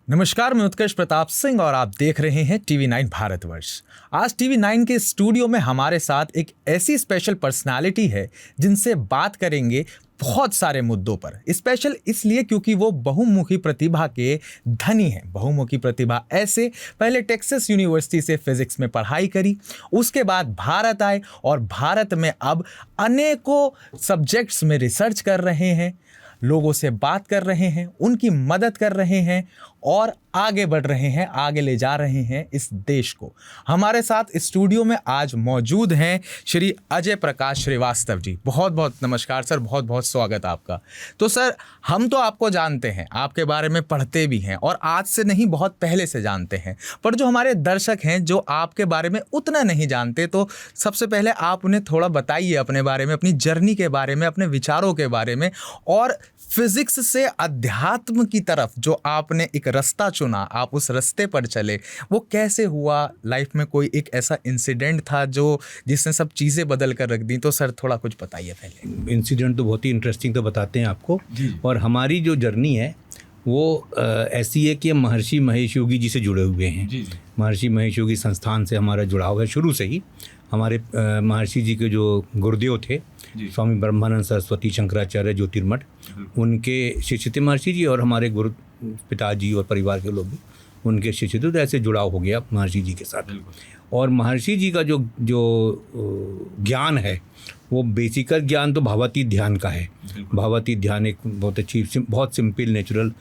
नमस्कार, मैं उत्कर्ष प्रताप सिंह और आप देख रहे हैं TV9 भारतवर्ष। आज TV9 के स्टूडियो में हमारे साथ एक ऐसी स्पेशल पर्सनालिटी है जिनसे बात करेंगे बहुत सारे मुद्दों पर। स्पेशल इसलिए क्योंकि वो बहुमुखी प्रतिभा के धनी हैं। बहुमुखी प्रतिभा ऐसे, पहले टेक्सास यूनिवर्सिटी से फिजिक्स में पढ़ाई करी, उसके बाद भारत आए और भारत में अब अनेकों सब्जेक्ट्स में रिसर्च कर रहे हैं, लोगों से बात कर रहे हैं, उनकी मदद कर रहे हैं और आगे बढ़ रहे हैं, आगे ले जा रहे हैं इस देश को। हमारे साथ स्टूडियो में आज मौजूद हैं श्री अजय प्रकाश श्रीवास्तव जी। बहुत बहुत नमस्कार सर, बहुत बहुत स्वागत आपका। तो सर, हम तो आपको जानते हैं, आपके बारे में पढ़ते भी हैं और आज से नहीं बहुत पहले से जानते हैं, पर जो हमारे दर्शक हैं जो आपके बारे में उतना नहीं जानते, तो सबसे पहले आप उन्हें थोड़ा बताइए अपने बारे में, अपनी जर्नी के बारे में, अपने विचारों के बारे में, और फिजिक्स से अध्यात्म की तरफ जो आपने एक रास्ता चुना, आप उस रास्ते पर चले, वो कैसे हुआ? लाइफ में कोई एक ऐसा इंसिडेंट था जो जिसने सब चीज़ें बदल कर रख दी? तो सर थोड़ा कुछ बताइए पहले। इंसिडेंट तो बहुत ही इंटरेस्टिंग तो बताते हैं आपको। और हमारी जो जर्नी है वो ऐसी है कि हम महर्षि महेश योगी जी से जुड़े हुए हैं। महर्षि महेश योगी संस्थान से हमारा जुड़ाव है शुरू से ही। हमारे महर्षि जी के जो गुरुदेव थे स्वामी ब्रह्मानंद सरस्वती शंकराचार्य ज्योतिर्मठ, उनके शिष्य थे महर्षि जी, और हमारे गुरु पिताजी और परिवार के लोग भी उनके शिष्य थे। तो ऐसे जुड़ाव हो गया महर्षि जी के साथ। और महर्षि जी का जो ज्ञान है वो बेसिकल ज्ञान तो भावातीत ध्यान का है। भावातीत ध्यान एक बहुत अच्छी, बहुत सिंपल नेचुरल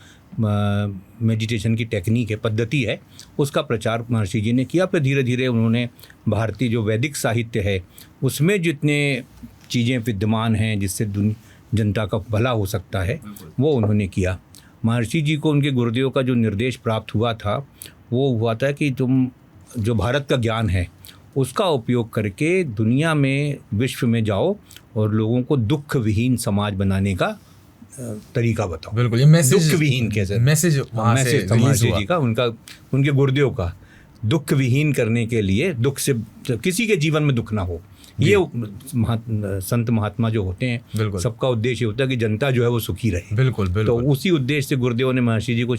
मेडिटेशन की टेक्निक है, पद्धति है। उसका प्रचार महर्षि जी ने किया। फिर धीरे धीरे उन्होंने भारतीय जो वैदिक साहित्य है उसमें जितने चीज़ें विद्यमान हैं जिससे जनता का भला हो सकता है वो उन्होंने किया। महर्षि जी को उनके गुरुदेव का जो निर्देश प्राप्त हुआ था वो हुआ था कि तुम जो भारत का ज्ञान है उसका उपयोग करके दुनिया में, विश्व में जाओ और लोगों को दुख विहीन समाज बनाने का तरीका बताओ। बिल्कुल, ये मैसेज, दुख विहीन कैसे मैसेज महर्षि जी का, उनके गुरुदेव का, दुख विहीन करने के लिए, दुख से किसी के जीवन में दुख ना हो। ये संत महात्मा जो होते हैं सबका उद्देश्य होता है कि जनता जो है वो सुखी रहे। बिल्कुल। तो उसी उद्देश्य से गुरुदेव ने महर्षि जी को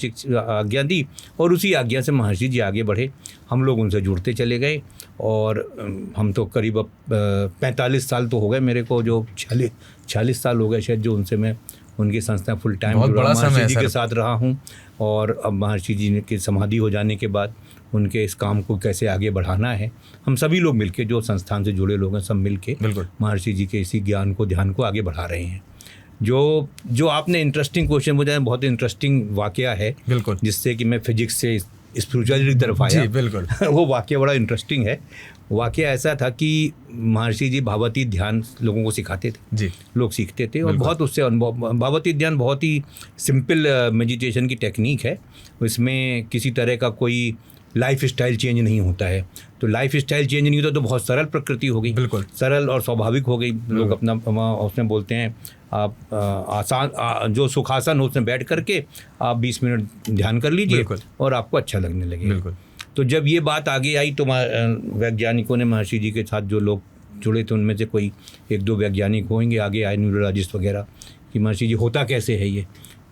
आज्ञा दी और उसी आज्ञा से महर्षि जी आगे बढ़े। हम लोग उनसे जुड़ते चले गए और हम तो करीब 45 साल तो हो गए मेरे को, जो 46 साल हो गए शायद, जो उनसे मैं उनकी संस्था फुल टाइम महर्षि जी के साथ रहा हूँ। और अब महर्षि जी की समाधि हो जाने के बाद उनके इस काम को कैसे आगे बढ़ाना है, हम सभी लोग मिलके, जो संस्थान से जुड़े लोग हैं, सब मिलके महर्षि जी के इसी ज्ञान को, ध्यान को आगे बढ़ा रहे हैं। जो आपने इंटरेस्टिंग क्वेश्चन मुझे, बहुत इंटरेस्टिंग वाकया है जिससे कि मैं फिजिक्स से स्पिरिचुअलिटी की तरफ आया। बिल्कुल। वो वाकया बड़ा इंटरेस्टिंग है। वाकया ऐसा था कि महर्षि जी भावातीत ध्यान लोगों को सिखाते थे, लोग सीखते थे और बहुत उससे भावातीत ध्यान बहुत ही सिंपल मेडिटेशन की टेक्निक है। इसमें किसी तरह का कोई लाइफ स्टाइल चेंज नहीं होता है। तो लाइफ स्टाइल चेंज नहीं होता तो बहुत सरल प्रकृति हो गई, बिल्कुल सरल और स्वाभाविक हो गई। लोग अपना उसमें बोलते हैं आप आसान, जो सुखासन हो उसमें बैठ करके आप 20 मिनट ध्यान कर लीजिए और आपको अच्छा लगने लगे। तो जब ये बात आगे आई तो वैज्ञानिकों ने, महर्षि जी के साथ जो लोग जुड़े थे उनमें से कोई 1-2 वैज्ञानिक होंगे आगे आए, न्यूरोलॉजिस्ट वगैरह, कि महर्षि जी होता कैसे है ये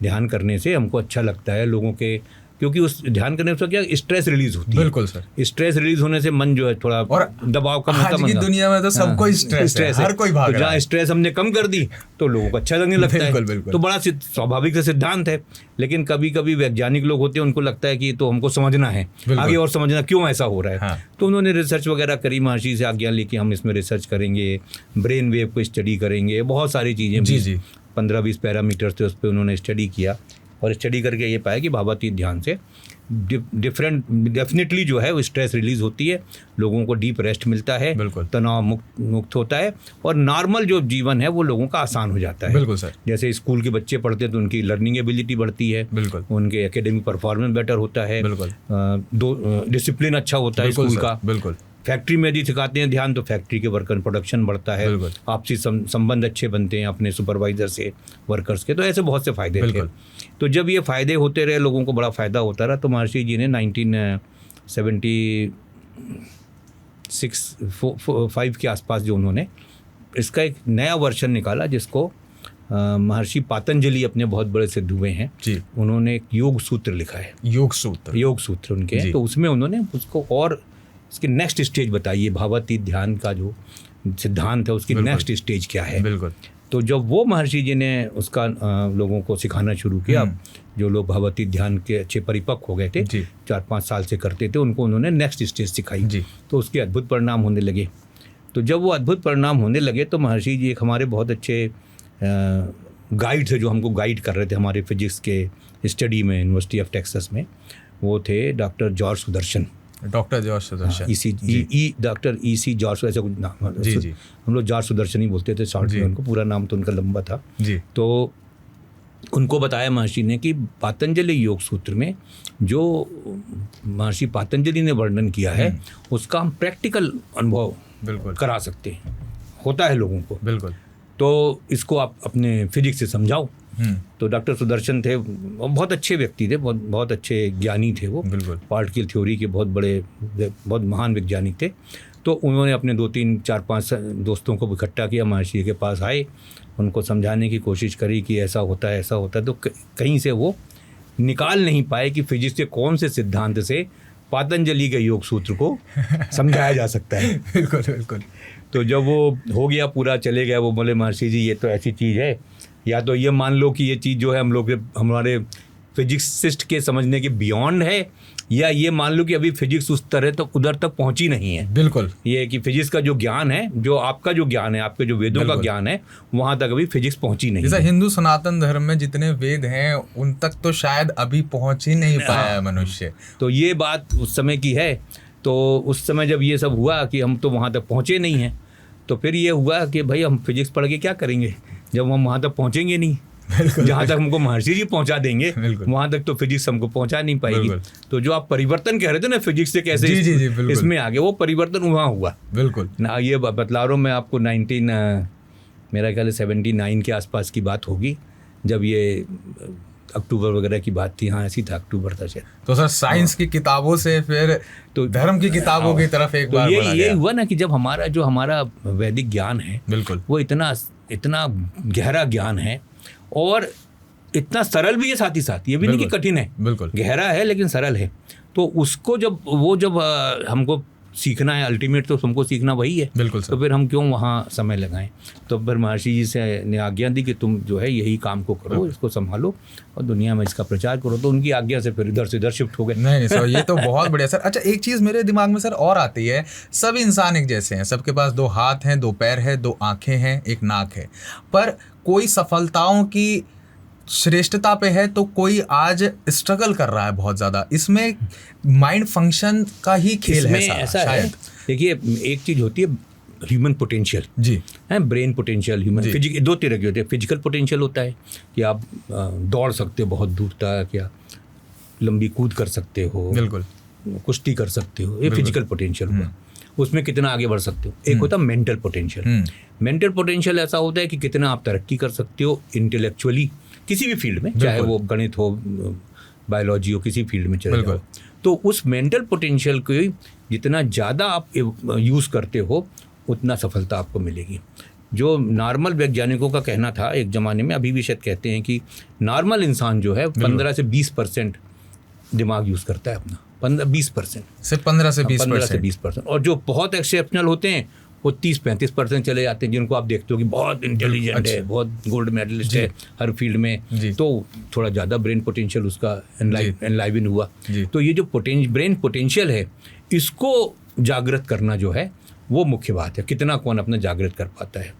ध्यान करने से, हमको अच्छा लगता है लोगों के, क्योंकि उस ध्यान करने से क्या स्ट्रेस रिलीज होती है। बिल्कुल सर। स्ट्रेस रिलीज होने से मन जो है थोड़ा, और दबाव कम होता है। आज की दुनिया में तो सबको स्ट्रेस है, हर कोई भाग रहा है। जहाँ स्ट्रेस हमने कम कर दी तो लोगों को अच्छा लगने लगता है। बिल्कुल। तो बड़ा स्वाभाविक से सिद्धांत है। लेकिन कभी कभी वैज्ञानिक लोग होते हैं, उनको लगता है कि तो हमको समझना है आगे और समझना क्यों ऐसा हो रहा है। तो उन्होंने रिसर्च वगैरह करी, महर्षि से आज्ञा लेके हम इसमें रिसर्च करेंगे, ब्रेन वेव को स्टडी करेंगे, बहुत सारी चीज़ें, 15-20 पैरामीटर्स थे, उस पर उन्होंने स्टडी किया और स्टडी करके ये पाया कि भावातीत ध्यान से डेफिनेटली जो है वो स्ट्रेस रिलीज होती है, लोगों को डीप रेस्ट मिलता है, तनाव मुक्त होता है और नॉर्मल जो जीवन है वो लोगों का आसान हो जाता है। बिल्कुल सर। जैसे स्कूल के बच्चे पढ़ते हैं तो उनकी लर्निंग एबिलिटी बढ़ती है, उनके एकेडमिक परफॉर्मेंस बेटर होता है, डिसिप्लिन अच्छा होता है स्कूल का। फैक्ट्री में यदि सिखाते हैं ध्यान तो फैक्ट्री के वर्कर प्रोडक्शन बढ़ता है, आपसी संबंध अच्छे बनते हैं अपने सुपरवाइजर से, वर्कर्स के। तो ऐसे बहुत से फ़ायदे थे। तो जब ये फ़ायदे होते रहे, लोगों को बड़ा फ़ायदा होता रहा, तो महर्षि जी ने 1976-5 के आसपास जो उन्होंने इसका एक नया वर्जन निकाला जिसको महर्षि पातंजलि अपने बहुत बड़े सिद्ध हुए हैं जी। उन्होंने एक योग सूत्र लिखा है, योग सूत्र उनके हैं। तो उसमें उन्होंने उसको और इसके नेक्स्ट स्टेज बताइए, भावातीत ध्यान का जो सिद्धांत है उसकी नेक्स्ट स्टेज क्या है। बिल्कुल। तो जब वो महर्षि जी ने उसका लोगों को सिखाना शुरू किया, जो लोग भावातीत ध्यान के अच्छे परिपक्व हो गए थे, 4-5 साल से करते थे, उनको उन्होंने नेक्स्ट स्टेज सिखाई। तो उसके अद्भुत परिणाम होने लगे। तो जब वो अद्भुत परिणाम होने लगे तो महर्षि जी एक हमारे बहुत अच्छे गाइड थे, जो हमको गाइड कर रहे थे हमारे फिजिक्स के स्टडी में यूनिवर्सिटी ऑफ टेक्सास में। वो थे doctor George Sudarshan. Doctor EC. George, ऐसा कुछ नाम। जी। हम लोग जॉर्ज सुदर्शन ही बोलते थे शॉर्ट में उनको, पूरा नाम तो उनका लंबा था जी। तो उनको बताया महर्षि ने कि पातंजलि योग सूत्र में जो महर्षि पातंजलि ने वर्णन किया है उसका हम प्रैक्टिकल अनुभव बिल्कुल करा सकते हैं, होता है लोगों को। बिल्कुल। तो इसको आप अपने फिजिक्स से समझाओ। तो डॉक्टर सुदर्शन थे, बहुत अच्छे व्यक्ति थे, बहुत अच्छे ज्ञानी थे वो, बिल्कुल पार्टिकल थ्योरी के बहुत बड़े, बहुत महान वैज्ञानिक थे। तो उन्होंने अपने 2-3-4-5 दोस्तों को इकट्ठा किया, महर्षि के पास आए, उनको समझाने की कोशिश करी कि ऐसा होता है ऐसा होता है। तो कहीं से वो निकाल नहीं पाए कि फिजिक्स के कौन से सिद्धांत से पातंजलि के योग सूत्र को समझाया जा सकता है। बिल्कुल बिल्कुल। तो जब वो हो गया, पूरा चले गया, वो बोले महर्षि जी ये तो ऐसी चीज़ है, या तो ये मान लो कि ये चीज़ जो है हम लोग हमारे फिजिक्सिस्ट के समझने के बियॉन्ड है, या ये मान लो कि अभी फिजिक्स उस तरह तक उधर तक पहुंची नहीं है। बिल्कुल। ये कि फिजिक्स का जो ज्ञान है, जो आपका जो ज्ञान है, आपके जो वेदों का ज्ञान है, वहां तक अभी फिजिक्स पहुंची नहीं। जैसे हिंदू सनातन धर्म में जितने वेद हैं उन तक तो शायद अभी पहुंच ही नहीं पाया है मनुष्य। तो ये बात उस समय की है। तो उस समय जब ये सब हुआ कि हम तो वहां तक पहुंचे नहीं हैं, तो फिर ये हुआ कि भाई हम फिजिक्स पढ़ के क्या करेंगे जब हम वहां तक पहुंचेंगे नहीं। जहाँ तक हमको महर्षि जी पहुंचा देंगे वहां तक तो फिजिक्स हमको पहुंचा नहीं पाएगी। तो जो आप परिवर्तन कह रहे थे ना फिजिक्स से कैसे इसमें आगे, वो परिवर्तन वहाँ हुआ। बिल्कुल ना, ये बतला रहा हूँ मैं आपको, मेरा ख्याल है 79 के आसपास की बात होगी, जब ये अक्टूबर वगैरह की बात थी। हाँ ऐसी था, अक्टूबर था शायद। तो सर साइंस की किताबों से फिर तो धर्म की किताबों की तरफ एक बार बढ़ा ये हुआ ना कि जब हमारा वैदिक ज्ञान है, बिल्कुल, वो इतना गहरा ज्ञान है और इतना सरल भी है साथ ही साथ, ये भी नहीं कि कठिन है, बिल्कुल गहरा है लेकिन सरल है। तो उसको जब हमको सीखना है, अल्टीमेट तो हमको सीखना वही है। बिल्कुल तो फिर हम क्यों वहाँ समय लगाएं। तो फिर महर्षि जी से ने आज्ञा दी कि तुम जो है यही काम को करो, इसको संभालो और दुनिया में इसका प्रचार करो। तो उनकी आज्ञा से फिर इधर से इधर शिफ्ट हो गए। नहीं सर, ये तो बहुत बढ़िया सर। अच्छा, एक चीज़ मेरे दिमाग में सर और आती है, सब इंसान एक जैसे हैं, सबके पास 2 हाथ हैं, 2 पैर हैं, 2 आँखें हैं, 1 नाक है, पर कोई सफलताओं की श्रेष्ठता पे है तो कोई आज स्ट्रगल कर रहा है बहुत ज़्यादा। इसमें माइंड फंक्शन का ही खेल है ऐसा शायद। देखिए एक चीज़ होती है ह्यूमन पोटेंशियल, जी है, ब्रेन पोटेंशियल, ह्यूमन फिजिक, 2 तरह के होते हैं। फिजिकल पोटेंशियल होता है कि आप दौड़ सकते हो बहुत दूर तक, या लंबी कूद कर सकते हो, बिल्कुल, कुश्ती कर सकते हो, ये फिजिकल पोटेंशियल हुआ, उसमें कितना आगे बढ़ सकते हो। एक होता है मेंटल पोटेंशियल। मेंटल पोटेंशियल ऐसा होता है कि कितना आप तरक्की कर सकते हो इंटेलेक्चुअली किसी भी फील्ड में, चाहे वो गणित हो, बायोलॉजी हो, किसी फील्ड में चले जाओ। तो उस मेंटल पोटेंशियल को जितना ज़्यादा आप यूज़ करते हो उतना सफलता आपको मिलेगी। जो नॉर्मल वैज्ञानिकों का कहना था एक ज़माने में, अभी भी शायद कहते हैं कि नॉर्मल इंसान जो है 15 से 20% दिमाग यूज़ करता है अपना, 15-20%, सिर्फ 15 से 20%। और जो बहुत एक्सेप्शनल होते हैं वो 30-35% चले जाते हैं, जिनको आप देखते हो कि बहुत इंटेलिजेंट है, बहुत गोल्ड मेडलिस्ट है हर फील्ड में, तो थोड़ा ज़्यादा ब्रेन पोटेंशियल उसका एनलाइवन हुआ। तो ये जो ब्रेन पोटेंशियल है, इसको जागृत करना जो है वो मुख्य बात है। कितना कौन अपना जागृत कर पाता है।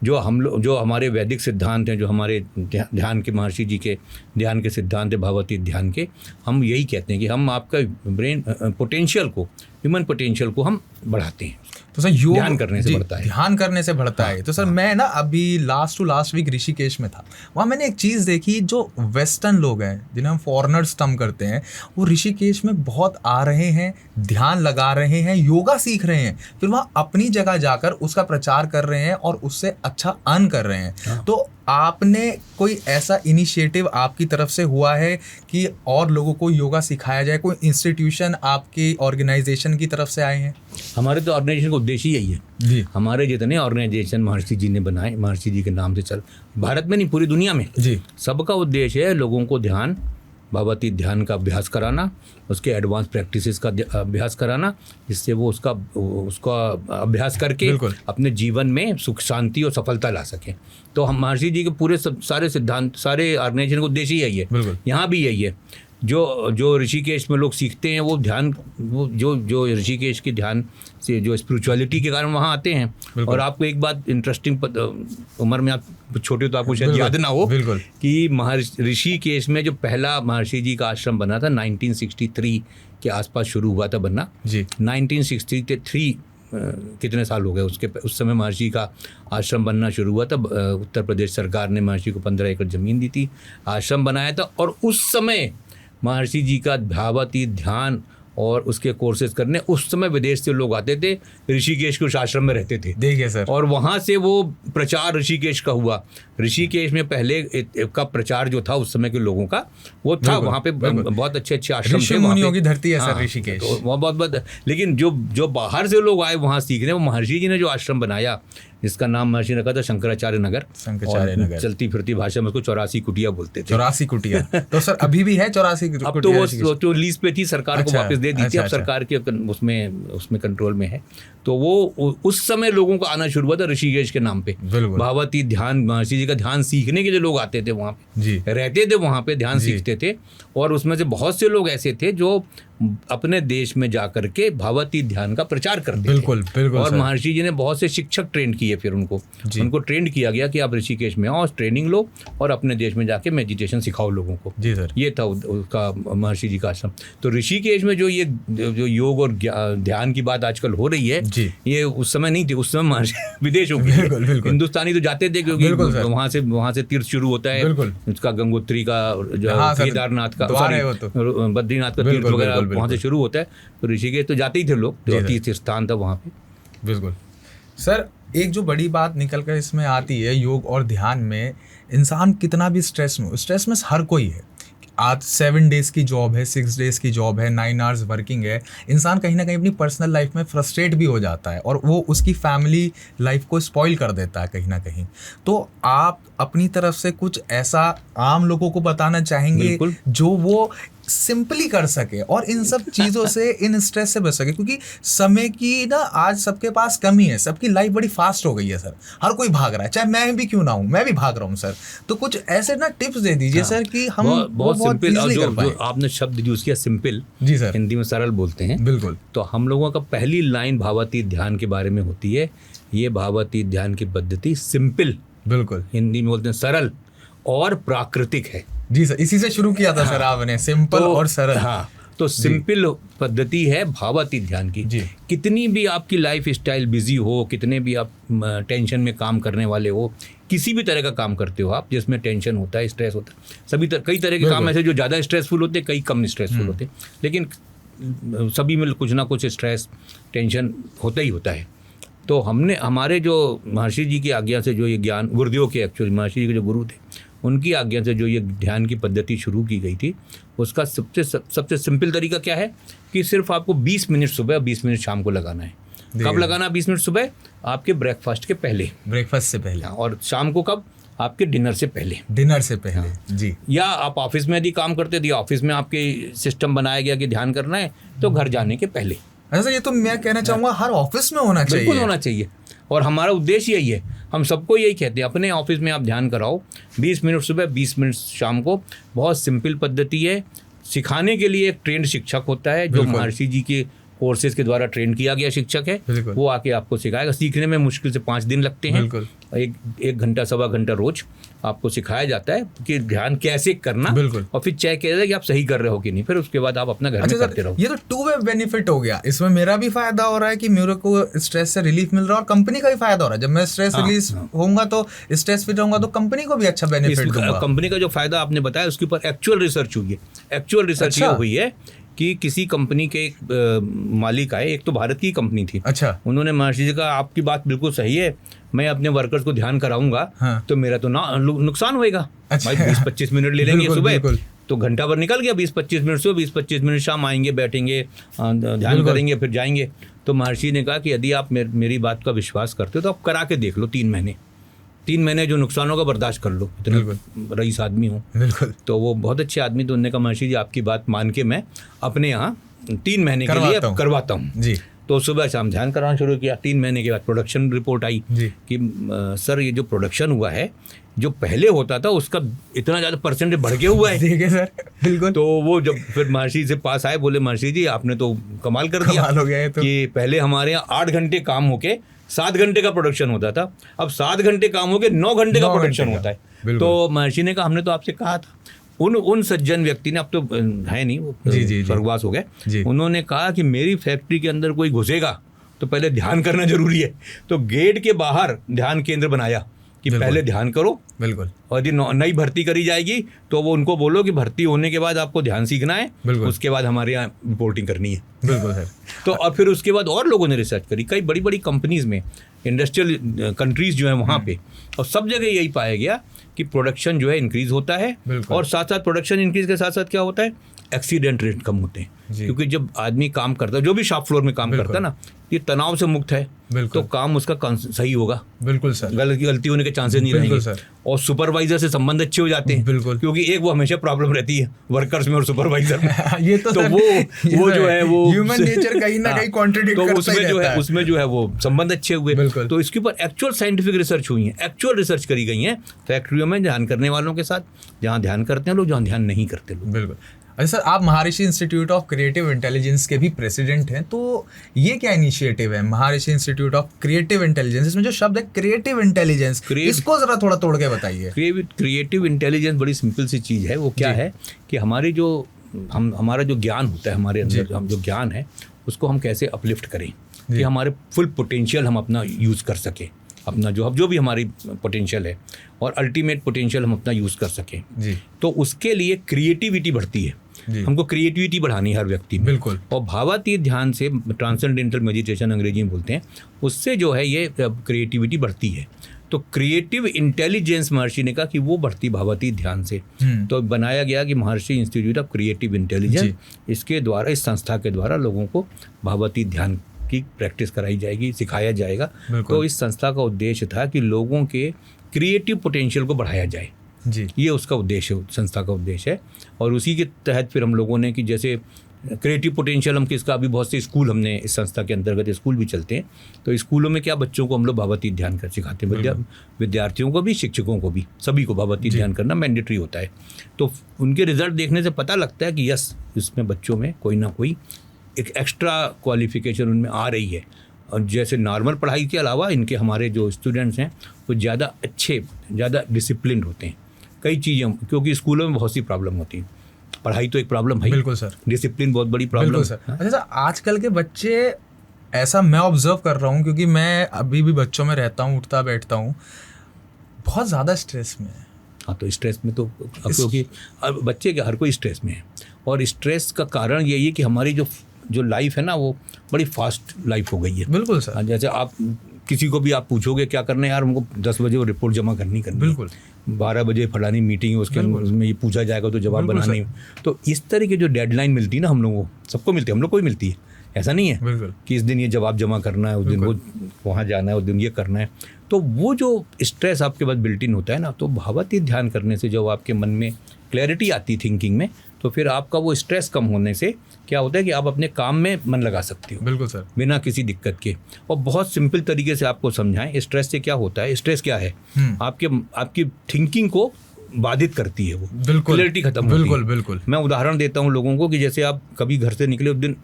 जो हमारे वैदिक सिद्धांत हैं, जो हमारे ध्यान के महर्षि जी के ध्यान के सिद्धांत है, भावातीत ध्यान के, हम यही कहते हैं कि हम आपका ब्रेन पोटेंशियल को, ह्यूमन पोटेंशियल को हम बढ़ाते हैं। तो सर योग ध्यान करने से बढ़ता है, ध्यान करने से बढ़ता है। तो सर मैं ना अभी लास्ट वीक ऋषिकेश में था, वहाँ मैंने एक चीज़ देखी, जो वेस्टर्न लोग हैं जिन्हें हम फॉरेनर्स टर्म करते हैं, वो ऋषिकेश में बहुत आ रहे हैं, ध्यान लगा रहे हैं, योगा सीख रहे हैं, फिर वहाँ अपनी जगह जाकर उसका प्रचार कर रहे हैं और उससे अच्छा अर्न कर रहे हैं। तो आपने कोई ऐसा इनिशिएटिव आपकी तरफ से हुआ है कि और लोगों को योगा सिखाया जाए? कोई इंस्टीट्यूशन आपकी ऑर्गेनाइजेशन की तरफ से आए हैं? हमारे तो ऑर्गेनाइजेशन का उद्देश्य ही यही है जी हमारे जितने ऑर्गेनाइजेशन महर्षि जी ने बनाए, महर्षि जी के नाम से चल, भारत में नहीं पूरी दुनिया में जी सबका उद्देश्य है लोगों को ध्यान, भावातीत ध्यान का अभ्यास कराना, उसके एडवांस प्रैक्टिसेस का अभ्यास कराना, जिससे वो उसका अभ्यास करके बिल्कुल। अपने जीवन में सुख शांति और सफलता ला सकें। तो हम महर्षि जी के पूरे सारे सिद्धांत, सारे ऑर्गेनाइजेशन का उद्देश्य यही है। बिल्कुल। यहाँ भी यही है। जो ऋषिकेश में लोग सीखते हैं वो ध्यान, वो जो ऋषिकेश के ध्यान से जो स्पिरिचुअलिटी के कारण वहाँ आते हैं। और आपको एक बात इंटरेस्टिंग, उम्र में आप छोटे तो आपको शायद याद ना हो कि ऋषिकेश में जो पहला महर्षि जी का आश्रम बना था 1963 के आसपास शुरू हुआ था बनना जी। 1963 कितने साल हो गए उस समय महर्षि का आश्रम बनना शुरू हुआ था। उत्तर प्रदेश सरकार ने महर्षि को 15 एकड़ ज़मीन दी थी, आश्रम बनाया था। और उस समय महर्षि जी का भावातीत ध्यान और उसके कोर्सेज करने उस समय विदेश से लोग आते थे, ऋषिकेश के उस आश्रम में रहते थे। देखिए सर, और वहाँ से वो प्रचार ऋषिकेश का हुआ। ऋषिकेश में पहले का प्रचार जो था उस समय के लोगों का वो था, वहाँ पे बहुत अच्छे अच्छे आश्रम थे। मुनियों की धरती है सर ऋषिकेश। तो वहाँ बहुत लेकिन जो बाहर से लोग आए वहाँ सीखने, वो महर्षि जी ने जो आश्रम बनाया जिसका नाम महर्षि ने रखा था शंकराचार्य नगर। चलती फिरती भाषा में उसको 84 कुटिया बोलते थे। 84 कुटिया तो सर अभी भी है 84 कुटिया? अब तो वो तो लीज पे थी, सरकार को वापस दे दी थी। अब सरकार के उसमें कंट्रोल में है। तो वो उस समय लोगों को आना शुरू हुआ था ऋषिकेश के नाम पे। भावातीत ध्यान, महर्षि जी का ध्यान सीखने के लिए लोग आते थे, वहाँ पे रहते थे, वहाँ पे ध्यान सीखते थे। और उसमें से बहुत से लोग ऐसे थे जो अपने देश में जाकर के भावातीत ध्यान का प्रचार करते थे। और महर्षि जी ने बहुत से शिक्षक ट्रेंड किए, फिर उनको ट्रेंड किया गया कि आप ऋषिकेश में आओ, ट्रेनिंग लो और अपने देश में जाके मेडिटेशन सिखाओ लोगों को। जी सर। ये था उसका महर्षि जी का आश्रम। तो ऋषिकेश में जो योग और ध्यान की बात आजकल हो रही है, ये उस समय नहीं थी। उस समय महर्षि विदेशों में, हिंदुस्तानी तो जाते थे क्योंकि वहाँ से तीर्थ शुरू होता है, उसका गंगोत्री का, केदारनाथ का, बद्रीनाथ का तीर्थ वगैरह वहाँ से शुरू होता है। तो ऋषिकेश तो जाते ही थे लोग, जो तीर्थ स्थान था वहाँ पे। बिल्कुल सर। एक जो बड़ी बात निकल कर इसमें आती है, योग और ध्यान में इंसान कितना भी स्ट्रेस में हर कोई है। आज 7 डेज की जॉब है, 6 डेज की जॉब है, 9 आवर्स वर्किंग है। इंसान कहीं ना कहीं अपनी पर्सनल लाइफ में फ्रस्ट्रेट भी हो जाता है और वो उसकी फैमिली लाइफ को स्पॉइल कर देता है कहीं ना कहीं। तो आप अपनी तरफ से कुछ ऐसा आम लोगों को बताना चाहेंगे जो वो सिंपली कर सके और इन सब चीज़ों से, इन स्ट्रेस से बच सके? क्योंकि समय की ना आज सबके पास कमी है, सबकी लाइफ बड़ी फास्ट हो गई है सर, हर कोई भाग रहा है, चाहे मैं भी क्यों ना हूँ, मैं भी भाग रहा हूँ सर। तो कुछ ऐसे ना टिप्स दे दीजिए सर कि हम बहुत सिंपल, जो आपने शब्द यूज किया सिंपल, जी सर, हिंदी में सरल बोलते हैं। बिल्कुल। तो हम लोगों का पहली लाइन भावातीत ध्यान के बारे में होती है, ये भावातीत ध्यान की पद्धति सिंपल, बिल्कुल हिंदी में बोलते हैं सरल और प्राकृतिक है। जी सर, इसी से शुरू किया था सर आपने, सिंपल और सरल। हाँ, तो सिंपल पद्धति है भावातीत ध्यान की। कितनी भी आपकी लाइफ स्टाइल बिजी हो, कितने भी आप टेंशन में काम करने वाले हो, किसी भी तरह का काम करते हो आप जिसमें टेंशन होता है, स्ट्रेस होता है, कई तरह के काम ऐसे जो ज़्यादा स्ट्रेसफुल होते हैं, कई कम स्ट्रेसफुल होते हैं, लेकिन सभी में कुछ ना कुछ स्ट्रेस, टेंशन होता ही होता है। तो हमारे जो महर्षि जी की आज्ञा से जो ये ज्ञान, गुरुदेव के एक्चुअली महर्षि जी के जो गुरु थे, उनकी आज्ञा से जो ये ध्यान की पद्धति शुरू की गई थी, उसका सबसे सिंपल तरीका क्या है कि सिर्फ आपको 20 मिनट सुबह और 20 मिनट शाम को लगाना है। कब लगाना? 20 मिनट सुबह आपके ब्रेकफास्ट के पहले, ब्रेकफास्ट से पहले, और शाम को कब? आपके डिनर से पहले। डिनर से पहले, हाँ। जी। या आप ऑफिस में यदि काम करते थे, ऑफिस में आपके सिस्टम बनाया गया कि ध्यान करना है, तो घर जाने के पहले। ऐसा ये तो मैं कहना चाहूँगा हर ऑफिस में होना चाहिए, बिल्कुल होना चाहिए। और हमारा उद्देश्य यही है, हम सबको यही कहते हैं, अपने ऑफिस में आप ध्यान कराओ 20 मिनट सुबह, 20 मिनट शाम को। बहुत सिंपल पद्धति है। सिखाने के लिए एक ट्रेंड शिक्षक होता है जो महर्षि जी के कोर्सेज के द्वारा ट्रेन किया गया शिक्षक है, वो आके आपको सिखाएगा। सीखने में मुश्किल से 5 दिन लगते हैं, एक घंटा सवा घंटा रोज आपको सिखाया जाता है कि ध्यान कैसे करना, और फिर चेक किया जाए कि आप सही कर रहे हो कि नहीं, फिर उसके बाद आप अपना घर में करते रहो। ये तो 2 वे बेनिफिट हो गया, इसमें मेरा भी फायदा हो रहा है कि मेरे को स्ट्रेस से रिलीफ मिल रहा है और कंपनी का भी फायदा हो रहा है। जब मैं स्ट्रेस रिलीज होऊंगा तो स्ट्रेस फ्री रहूंगा, तो कंपनी को भी अच्छा बेनिफिट दूंगा। कंपनी का जो फायदा आपने बताया उसके ऊपर एक्चुअल रिसर्च हुई है। एक्चुअल रिसर्च ये हुई है कि किसी कंपनी के एक मालिक आए, एक तो भारत की कंपनी थी। अच्छा। उन्होंने महर्षि जी कहा आपकी बात बिल्कुल सही है, मैं अपने वर्कर्स को ध्यान कराऊंगा। हाँ। तो मेरा तो नुकसान होएगा। अच्छा। भाई 20-25 मिनट ले लेंगे बिल्कुल, सुबह, बिल्कुल। तो घंटा भर निकल गया। 20-25 मिनट सुबह, 20-25 मिनट शाम, आएंगे, बैठेंगे, ध्यान बिल्कुल। करेंगे, फिर जाएंगे। तो महर्षि ने कहा कि यदि आप मेरी बात का विश्वास करते हो तो आप करा के देख लो 3 महीने। 3 महीने जो नुकसान होगा बर्दाश्त कर लो, इतने रईस आदमी हूँ। बिल्कुल। तो वो बहुत अच्छे आदमी, तो उन्होंने कहा महर्षि जी आपकी बात मान के मैं अपने यहाँ 3 महीने के लिए करवाता हूँ जी। तो सुबह शाम ध्यान कराना शुरू किया। 3 महीने के बाद प्रोडक्शन रिपोर्ट आई कि सर ये जो प्रोडक्शन हुआ है, जो पहले होता था उसका इतना ज़्यादा परसेंटेज बढ़ गया हुआ है। देखिए सर, बिल्कुल। तो वो जब फिर महर्षि से पास आए, बोले महर्षि जी आपने तो कमाल कर दिया, कमाल हो गया है तो। कि पहले हमारे यहाँ 8 घंटे काम होके 7 घंटे का प्रोडक्शन होता था, अब 7 घंटे काम होके 9 घंटे का प्रोडक्शन होता है। तो महर्षि ने कहा हमने तो आपसे कहा था। उन सज्जन व्यक्ति ने, अब तो है नहीं, वो स्वर्गवास हो गए, उन्होंने कहा कि मेरी फैक्ट्री के अंदर कोई घुसेगा तो पहले ध्यान करना जरूरी है। तो गेट के बाहर ध्यान केंद्र बनाया कि पहले ध्यान करो। बिल्कुल। और यदि नई भर्ती करी जाएगी तो वो उनको बोलो कि भर्ती होने के बाद आपको ध्यान सीखना है, उसके बाद हमारे यहाँ रिपोर्टिंग करनी है। बिल्कुल सर। तो और फिर उसके बाद और लोगों ने रिसर्च करी, कई बड़ी बड़ी कंपनीज में, इंडस्ट्रियल कंट्रीज जो है वहाँ पे, और सब जगह यही पाया गया कि प्रोडक्शन जो है इंक्रीज होता है, और साथ साथ प्रोडक्शन इंक्रीज के साथ साथ क्या होता है, एक्सीडेंट रेट कम होते हैं। क्योंकि जब आदमी काम करता है, जो भी शॉप फ्लोर में काम करता है ना, ये तनाव से मुक्त है, तो काम उसका सही होगा। बिल्कुल सर। गलती होने के चांसेस नहीं रहेंगे सर। और सुपरवाइजर से संबंध अच्छे हो जाते हैं। बिल्कुल। क्योंकि एक वो हमेशा प्रॉब्लम रहती है वर्कर्स में और सुपरवाइजर में। ये तो वो जो है वो ह्यूमन नेचर कहीं ना कहीं कॉन्ट्रडिक्ट करता ही रहता है। उसमें जो है वो संबंध अच्छे हुए। तो इसके ऊपर एक्चुअल साइंटिफिक रिसर्च हुई है, एक्चुअल रिसर्च करी गई है फैक्ट्रियों में ध्यान करने वालों के साथ, जहाँ ध्यान करते हैं लोग, जहाँ ध्यान नहीं करते लोग। बिल्कुल। अच्छा सर, आप महर्षि इंस्टीट्यूट ऑफ क्रिएटिव इंटेलिजेंस के भी प्रेसिडेंट हैं, तो ये क्या इनिशिएटिव है महर्षि इंस्टीट्यूट ऑफ क्रिएटिव इंटेलिजेंस? इसमें जो शब्द है क्रिएटिव इंटेलिजेंस, इसको जरा थोड़ा तोड़ के बताइए। क्रिएटिव इंटेलिजेंस बड़ी सिंपल सी चीज़ है। वो क्या है कि हमारी जो हमारा जो ज्ञान होता है, हमारे अंदर हम जो ज्ञान है उसको हम कैसे अपलिफ्ट करें कि हमारे फुल पोटेंशियल हम अपना यूज़ कर सकें, अपना जो भी हमारी पोटेंशियल है और अल्टीमेट पोटेंशियल हम अपना यूज़ कर सकें जी। तो उसके लिए क्रिएटिविटी बढ़ती है। हमको क्रिएटिविटी बढ़ानी है हर व्यक्ति में। बिल्कुल। और भावातीत ध्यान से, ट्रांसेंडेंटल मेडिटेशन अंग्रेजी में बोलते हैं, उससे जो है ये क्रिएटिविटी बढ़ती है। तो क्रिएटिव इंटेलिजेंस महर्षि ने कहा कि वो बढ़ती भावातीत ध्यान से। तो बनाया गया कि महर्षि इंस्टीट्यूट ऑफ क्रिएटिव इंटेलिजेंस, इसके द्वारा, इस संस्था के द्वारा लोगों को भावातीत ध्यान की प्रैक्टिस कराई जाएगी, सिखाया जाएगा। तो इस संस्था का उद्देश्य था कि लोगों के क्रिएटिव पोटेंशियल को बढ़ाया जाए जी। ये उसका उद्देश्य, संस्था का उद्देश्य है। और उसी के तहत फिर हम लोगों ने कि जैसे क्रिएटिव पोटेंशियल हम किसका, अभी बहुत से स्कूल, हमने इस संस्था के अंतर्गत स्कूल भी चलते हैं, तो स्कूलों में क्या बच्चों को हम लोग भावातीत ध्यान कर सिखाते हैं, विद्यार्थियों को भी, शिक्षकों को भी, सभी को भावातीत ध्यान करना मैंडेटरी होता है। तो उनके रिजल्ट देखने से पता लगता है कि यस, इसमें बच्चों में कोई ना कोई एक एक्स्ट्रा क्वालिफिकेशन उनमें आ रही है। और जैसे नॉर्मल पढ़ाई के अलावा इनके, हमारे जो स्टूडेंट्स हैं वो ज़्यादा अच्छे, ज़्यादा डिसिप्लिन होते हैं कई चीज़ें, क्योंकि स्कूलों में बहुत सी प्रॉब्लम होती है। पढ़ाई तो एक प्रॉब्लम है, बिल्कुल सर, डिसिप्लिन बहुत बड़ी प्रॉब्लम है। अच्छा सर, आजकल के बच्चे, ऐसा मैं ऑब्जर्व कर रहा हूँ, क्योंकि मैं अभी भी बच्चों में रहता हूँ, उठता बैठता हूँ, बहुत ज़्यादा स्ट्रेस में है। हाँ, तो स्ट्रेस में तो क्योंकि बच्चे के हर कोई स्ट्रेस में है, और स्ट्रेस का कारण यही है कि हमारी जो लाइफ है ना, वो बड़ी फास्ट लाइफ हो गई है। बिल्कुल सर। जैसे आप किसी को भी आप पूछोगे क्या करना है यार, हमको 10 बजे वो रिपोर्ट जमा करनी। बिल्कुल। 12 बजे फलानी मीटिंग है, उसके उसमें ये पूछा जाएगा तो जवाब बनानी। तो इस तरह की जो डेडलाइन मिलती है ना, हम लोगों को, सबको मिलती है, हम लोग को ही मिलती है। ऐसा नहीं है कि इस दिन ये जवाब जमा करना है, उस दिन वो वहाँ जाना है, उस दिन ये करना है। तो वो जो स्ट्रेस आपके पास बिल्ट इन होता है ना, तो भावातीत ध्यान करने से जब आपके मन में क्लैरिटी आती थिंकिंग में, तो फिर आपका वो स्ट्रेस कम होने से क्या होता है कि आप अपने काम में मन लगा सकते हो। बिल्कुल सर। बिना किसी दिक्कत के। और बहुत सिंपल तरीके से आपको समझाएं स्ट्रेस से क्या होता है। स्ट्रेस क्या है? आपकी थिंकिंग को बाधित करती है वो। बिल्कुल। क्लैरिटी खत्म होती है। बिल्कुल बिल्कुल। मैं उदाहरण देता हूँ लोगों को कि जैसे आप कभी घर से निकले, उस दिन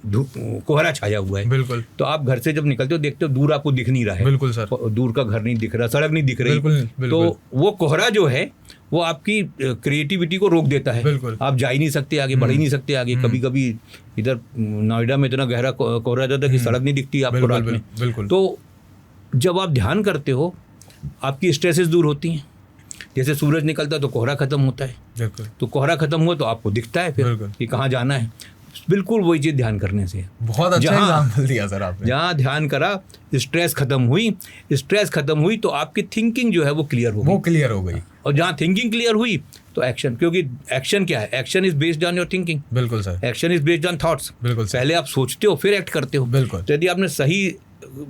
कोहरा छाया हुआ है। बिल्कुल। तो आप घर से जब निकलते हो, देखते हो दूर आपको दिख नहीं रहा है। बिल्कुल सर। दूर का घर नहीं दिख रहा, सड़क नहीं दिख रही। बिल्कुल। तो वो कोहरा जो है वो आपकी क्रिएटिविटी को रोक देता है। बिल्कुल। आप जा ही नहीं सकते आगे, बढ़ ही नहीं सकते आगे। कभी कभी इधर नोएडा में इतना गहरा कोहरा जाता है कि सड़क नहीं दिखती आपको रात में। बिल्कुल। तो जब आप ध्यान करते हो, आपकी स्ट्रेसेस दूर होती हैं। जैसे सूरज निकलता है तो कोहरा खत्म होता है। तो कोहरा खत्म हुआ तो आपको दिखता है फिर कि कहाँ जाना है। बिल्कुल वही चीज़ ध्यान करने से। बहुत अच्छा एग्जाम्पल दिया सर आपने। जहाँ ध्यान करा, स्ट्रेस खत्म हुई तो आपकी थिंकिंग जो है वो क्लियर हो गई। और जहाँ थिंकिंग क्लियर हुई तो एक्शन, क्योंकि एक्शन क्या है, action is based on your thinking. बिल्कुल sir. Action is based on thoughts. बिल्कुल। पहले आप सोचते हो फिर एक्ट करते हो। बिल्कुल। तो यदि आपने सही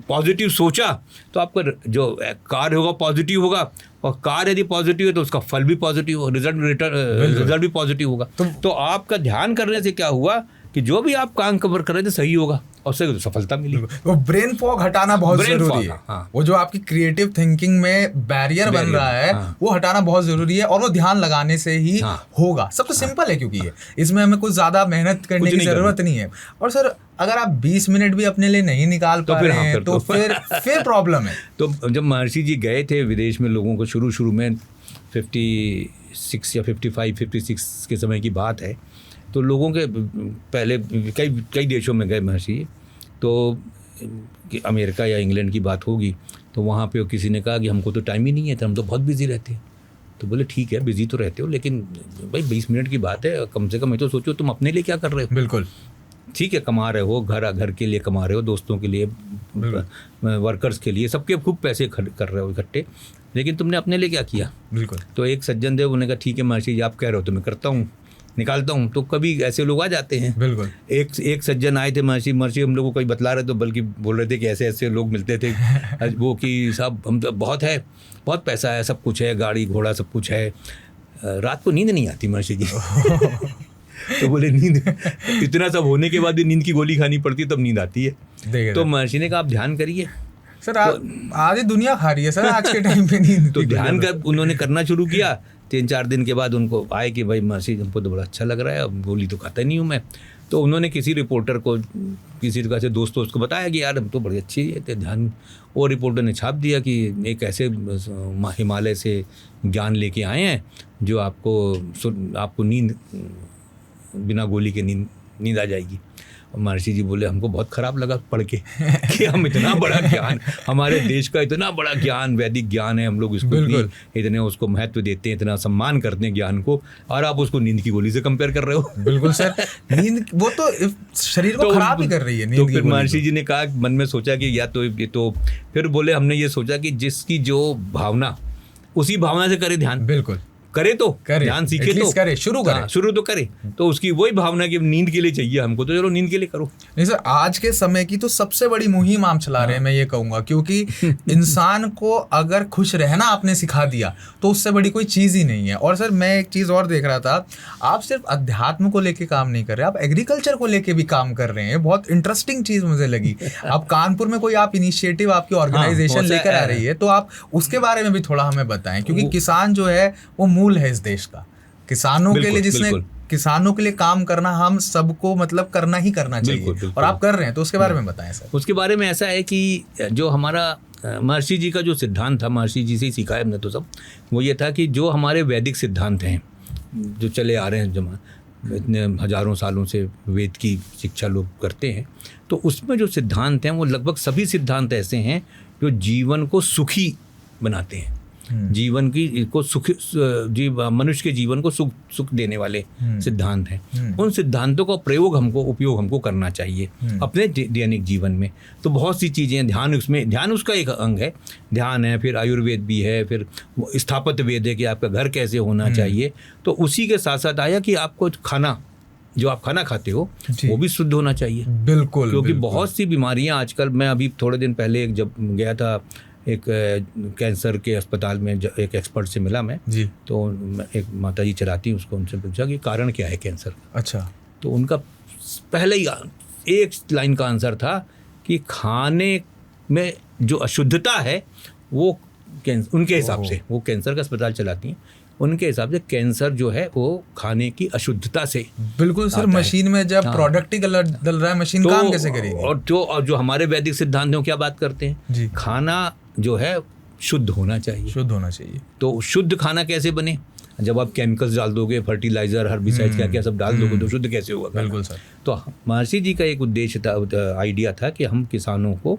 पॉजिटिव सोचा तो आपका जो कार्य होगा पॉजिटिव होगा, और कार्य यदि पॉजिटिव है तो उसका फल भी पॉजिटिव होगा, रिजल्ट भी पॉजिटिव होगा। तो आपका ध्यान करने से क्या हुआ कि जो भी आप काम कवर कर रहे थे सही होगा और उससे सफलता मिली। वो ब्रेन फॉग हटाना बहुत जरूरी है। हाँ। वो जो आपकी क्रिएटिव थिंकिंग में बैरियर बन रहा है, हाँ। वो हटाना बहुत जरूरी है, और वो ध्यान लगाने से ही होगा। सब तो सिंपल है, क्योंकि ये इसमें हमें कुछ ज्यादा मेहनत करने की जरूरत नहीं है। और सर अगर आप 20 मिनट भी अपने लिए नहीं निकाल पा रहे हैं तो फिर प्रॉब्लम है। तो जब महर्षि जी गए थे विदेश में लोगों को, शुरू में 56 या 56 के समय की बात है, तो लोगों के पहले कई देशों में गए महर्षि, तो अमेरिका या इंग्लैंड की बात होगी, तो वहाँ पे किसी ने कहा कि हमको तो टाइम ही नहीं है, तो हम तो बहुत बिजी रहते हैं। तो बोले ठीक है बिजी तो रहते हो, लेकिन भाई 20 मिनट की बात है, कम से कम ये तो सोचो तुम अपने लिए क्या कर रहे हो। बिल्कुल ठीक है, कमा रहे हो, घर के लिए कमा रहे हो, दोस्तों के लिए, वर्कर्स के लिए, सबके खूब पैसे कर रहे हो इकट्ठे, लेकिन तुमने अपने लिए क्या किया। बिल्कुल। तो एक सज्जन थे, उन्होंने कहा ठीक है महर्षि जी आप कह रहे हो तो मैं करता हूँ, निकालता हूँ। तो कभी ऐसे लोग आ जाते हैं। बिल्कुल। एक सज्जन आए थे महर्षि हम लोग को कोई बतला रहे थे, बल्कि बोल रहे थे कि ऐसे लोग मिलते थे वो कि साहब हम तो बहुत पैसा है, सब कुछ है, गाड़ी घोड़ा सब कुछ है, रात को नींद नहीं आती महर्षि जी। तो बोले नींद इतना सब होने के बाद भी नींद की गोली खानी पड़ती है तब नींद आती है। तो महर्षि ने कहा आप ध्यान करिए। सर आधी दुनिया खा रही है सर आज के टाइम पे नींद। तो ध्यान कर उन्होंने करना शुरू किया। 3-4 दिन के बाद उनको आए कि भाई महर्षि हमको तो बड़ा अच्छा लग रहा है, अब गोली तो खाता नहीं हूँ मैं। तो उन्होंने किसी रिपोर्टर को, किसी से दोस्त को बताया कि यार हम तो बड़ी अच्छी है ध्यान। वो रिपोर्टर ने छाप दिया कि एक ऐसे हिमालय से ज्ञान लेके आए हैं जो आपको नींद, बिना गोली के नींद आ जाएगी। और महर्षि जी बोले हमको बहुत ख़राब लगा पढ़ के कि हम इतना बड़ा ज्ञान, हमारे देश का इतना बड़ा ज्ञान, वैदिक ज्ञान है, हम लोग इसको इतने उसको महत्व देते हैं, इतना सम्मान करते हैं ज्ञान को, और आप उसको नींद की गोली से कंपेयर कर रहे हो। बिल्कुल सर, नींद वो तो शरीर को खराब ही कर रही है। तो फिर महर्षि जी ने कहा, मन में सोचा कि या तो ये, तो फिर बोले हमने ये सोचा कि जिसकी जो भावना, उसी भावना से करे ध्यान। बिल्कुल करे तो ध्यान सीखे तो करे, शुरू तो करे। तो उसकी वही भावना कि नींद के लिए चाहिए हमको, तो चलो नींद के लिए करो। नहीं सर, आज के समय की तो सबसे बड़ी मुहिम आप चला रहे हैं, मैं ये कहूंगा, क्योंकि इंसान को अगर खुश रहना आपने सिखा दिया तो उससे बड़ी कोई चीज ही नहीं है। और सर मैं एक चीज और देख रहा था, आप सिर्फ अध्यात्म को लेके काम नहीं कर रहे, आप एग्रीकल्चर को लेके भी काम कर रहे हैं। बहुत इंटरेस्टिंग चीज मुझे लगी। आप कानपुर में कोई आप इनिशिएटिव, आपकी ऑर्गेनाइजेशन लेकर आ रही है, तो आप उसके बारे में भी थोड़ा हमें बताएं, क्योंकि किसान जो है वो मूल है इस देश का। किसानों के लिए, जिसने किसानों के लिए काम करना हम सबको मतलब करना ही करना चाहिए, और आप कर रहे हैं, तो उसके बारे में बताएं सर। उसके बारे में ऐसा है कि जो हमारा महर्षि जी का जो सिद्धांत था, महर्षि जी से ही सीखा है हमने तो सब, वो ये था कि जो हमारे वैदिक सिद्धांत हैं जो चले आ रहे हैं, इतने हजारों सालों से वेद की शिक्षा लोग करते हैं, तो उसमें जो सिद्धांत हैं वो लगभग सभी सिद्धांत ऐसे हैं जो जीवन को सुखी बनाते हैं, जीवन की को सुख, मनुष्य के जीवन को सुख देने वाले सिद्धांत हैं। उन सिद्धांतों का उपयोग हमको करना चाहिए अपने दैनिक जीवन में। तो बहुत सी चीज़ें, ध्यान उसका एक अंग है, ध्यान है, फिर आयुर्वेद भी है, फिर स्थापत्य वेद है कि आपका घर कैसे होना चाहिए। तो उसी के साथ साथ आया कि आपको खाना, जो आप खाना खाते हो वो भी शुद्ध होना चाहिए। बिल्कुल, क्योंकि बहुत सी बीमारियां आजकल, मैं अभी थोड़े दिन पहले जब गया था एक कैंसर के अस्पताल में, एक एक्सपर्ट से मिला मैं जी। तो एक माता जी चलाती, उसको उनसे पूछा कि कारण क्या है कैंसर का। अच्छा। तो उनका पहले ही एक लाइन का आंसर था कि खाने में जो अशुद्धता है वो उनके हिसाब से, वो कैंसर का अस्पताल चलाती हैं, उनके हिसाब से कैंसर जो है वो खाने की अशुद्धता से। बिल्कुल सर, मशीन में जब प्रोडक्ट ही डल रहा है, मशीन काम कैसे करेगी। और जो हमारे वैदिक सिद्धांत हैं क्या बात करते हैं जी, खाना जो है शुद्ध होना चाहिए। तो शुद्ध खाना कैसे बने, जब आप केमिकल्स डाल दोगे, फर्टिलाइजर, हर्बिसाइड क्या सब डाल दोगे, तो शुद्ध कैसे होगा। बिल्कुल सर। तो महर्षि जी का एक उद्देश्य था, आइडिया था कि हम किसानों को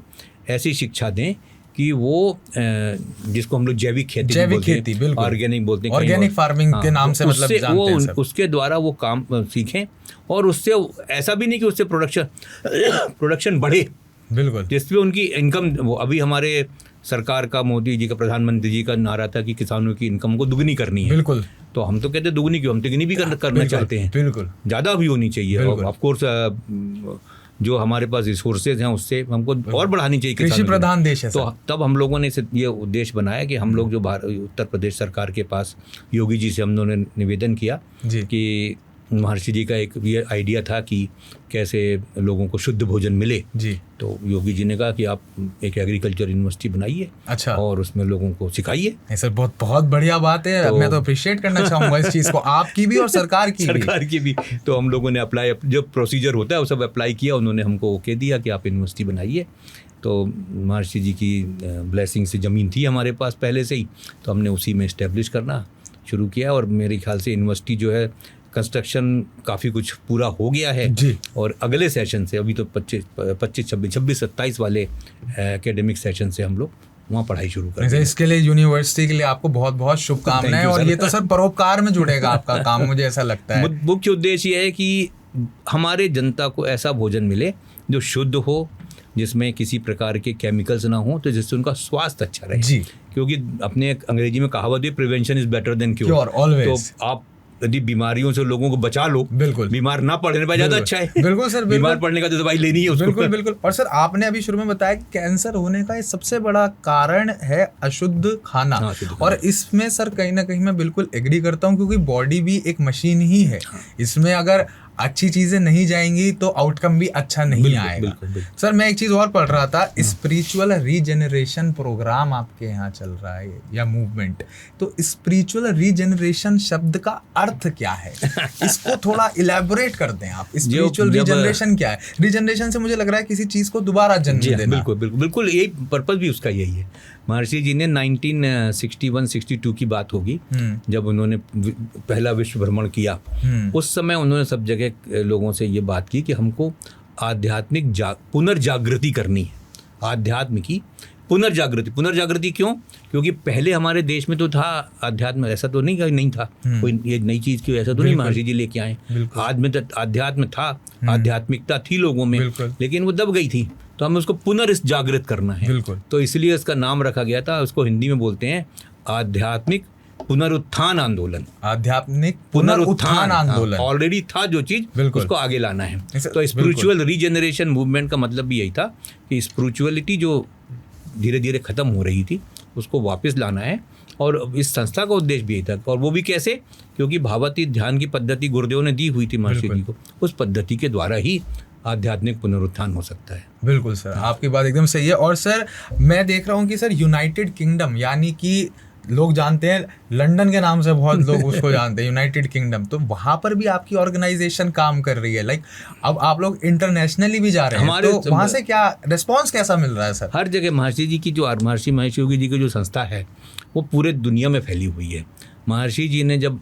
ऐसी शिक्षा दें कि वो जिसको हम लोग जैविक खेती बोलते हैं, ऑर्गेनिक बोलते हैं, ऑर्गेनिक फार्मिंग के नाम से मतलब जानते हैं सब। उसके द्वारा वो काम सीखें और उससे ऐसा भी नहीं कि उससे प्रोडक्शन बढ़े, बिल्कुल, जिसपे उनकी इनकम, वो अभी हमारे सरकार का, मोदी जी का, प्रधानमंत्री जी का नारा था कि किसानों की इनकम को दुगनी करनी है। बिल्कुल, तो हम तो कहते हैं दुगनी क्यों, हम तिगनी भी करना चाहते हैं, बिल्कुल, ज़्यादा भी होनी चाहिए। और ऑफकोर्स जो हमारे पास रिसोर्सेज हैं उससे हमको और बढ़ानी चाहिए। कृषि प्रधान देश है, तो तब हम लोगों ने ये उद्देश्य बनाया कि हम लोग जो उत्तर प्रदेश सरकार के पास योगी जी से हम लोगों ने निवेदन किया कि महर्षि जी का एक ये आइडिया था कि कैसे लोगों को शुद्ध भोजन मिले जी। तो योगी जी ने कहा कि आप एक एग्रीकल्चर यूनिवर्सिटी बनाइए, अच्छा, और उसमें लोगों को सिखाइए। सर बहुत बहुत बढ़िया बात है। तो मैं तो अप्रिशिएट करना चाहूँगा इस चीज़ को, आपकी भी और सरकार की भी। तो हम लोगों ने अप्लाई, जो प्रोसीजर होता है वो सब अप्लाई किया, उन्होंने हमको ओके दिया कि आप यूनिवर्सिटी बनाइए। तो महर्षि जी की ब्लेसिंग से ज़मीन थी हमारे पास पहले से ही, तो हमने उसी में इस्टेब्लिश करना शुरू किया। और मेरे ख्याल से यूनिवर्सिटी जो है कंस्ट्रक्शन काफ़ी कुछ पूरा हो गया है जी। और अगले सेशन से, अभी तो 26-27 वाले एकेडमिक सेशन से हम लोग वहाँ पढ़ाई शुरू करेंगे। इसके लिए यूनिवर्सिटी के लिए आपको बहुत बहुत शुभकामनाएं। और ये तो सर परोपकार में जुड़ेगा आपका काम, मुझे ऐसा लगता है। मुख्य उद्देश्य ये है कि हमारे जनता को ऐसा भोजन मिले जो शुद्ध हो, जिसमें किसी प्रकार के केमिकल्स ना हो, तो जिससे उनका स्वास्थ्य अच्छा रहे जी। क्योंकि अपने अंग्रेजी में कहावत है, prevention is better than cure. Always. तो आप यदि बीमारियों से लोगों को बचा लो, बिल्कुल, बीमार ना पड़ने पर ज़्यादा अच्छा है। बिल्कुल सर, बीमार पड़ने का तो दवाई लेनी है उसको। बिल्कुल बिल्कुल। और सर आपने अभी शुरू में बताया कि कैंसर होने का सबसे बड़ा कारण है अशुद्ध खाना। और इसमें सर कहीं ना कहीं मैं बिल्कुल एग्री करता हूँ, क्योंकि बॉडी भी एक मशीन ही है। इसमें अगर अच्छी चीजें नहीं जाएंगी तो आउटकम भी अच्छा नहीं आएगा। सर मैं एक चीज और पढ़ रहा था, स्पिरिचुअल रीजेनरेशन प्रोग्राम आपके यहाँ चल रहा है या मूवमेंट, तो स्पिरिचुअल रीजेनरेशन शब्द का अर्थ क्या है? इसको थोड़ा इलेबोरेट कर दें आप। स्पिरिचुअल रीजेनरेशन क्या है? रीजेनरेशन से मुझे लग रहा है किसी चीज को दोबारा जन्म देना। बिल्कुल बिल्कुल बिल्कुल, यही पर्पज भी उसका यही है। महर्षि जी ने 1961-62 की बात होगी, जब उन्होंने पहला विश्व भ्रमण किया। उस समय उन्होंने सब जगह लोगों से ये बात की कि हमको आध्यात्मिक पुनर्जागृति करनी है। आध्यात्म की पुनर्जागृति क्यों? क्योंकि पहले हमारे देश में तो था अध्यात्म, ऐसा तो नहीं था कोई ये नई चीज़ की, ऐसा तो नहीं महर्षि जी लेके आए। आध्यात्म था, आध्यात्मिकता थी लोगों में, लेकिन वो दब गई थी। तो हमें उसको पुनर्जागृत करना है। तो इसलिए इसका नाम रखा गया था, उसको हिंदी में बोलते हैं आध्यात्मिक पुनरुत्थान आंदोलन। आध्यात्मिक पुनरुत्थान आंदोलन। ऑलरेडी था जो चीज, उसको आगे लाना है। तो स्पिरिचुअल रीजेनरेशन मूवमेंट का मतलब भी यही था कि स्पिरिचुअलिटी जो धीरे धीरे खत्म हो रही थी उसको वापस लाना है। और इस संस्था का उद्देश्य भी यही था। और वो भी कैसे? क्योंकि भावातीत ध्यान की पद्धति गुरुदेव ने दी हुई थी महर्षि जी को, उस पद्धति के द्वारा ही आध्यात्मिक पुनरुत्थान हो सकता है। बिल्कुल सर, आपकी बात एकदम सही है। और सर मैं देख रहा हूँ कि सर यूनाइटेड किंगडम, यानी कि लोग जानते हैं लंदन के नाम से, बहुत लोग उसको जानते हैं यूनाइटेड किंगडम, तो वहाँ पर भी आपकी ऑर्गेनाइजेशन काम कर रही है। लाइक अब आप लोग इंटरनेशनली भी जा रहे हैं, तो वहाँ से क्या रिस्पॉन्स कैसा मिल रहा है सर? हर जगह महर्षि जी की जो महर्षि महेश योगी जी की जो संस्था है वो पूरे दुनिया में फैली हुई है। महर्षि जी ने जब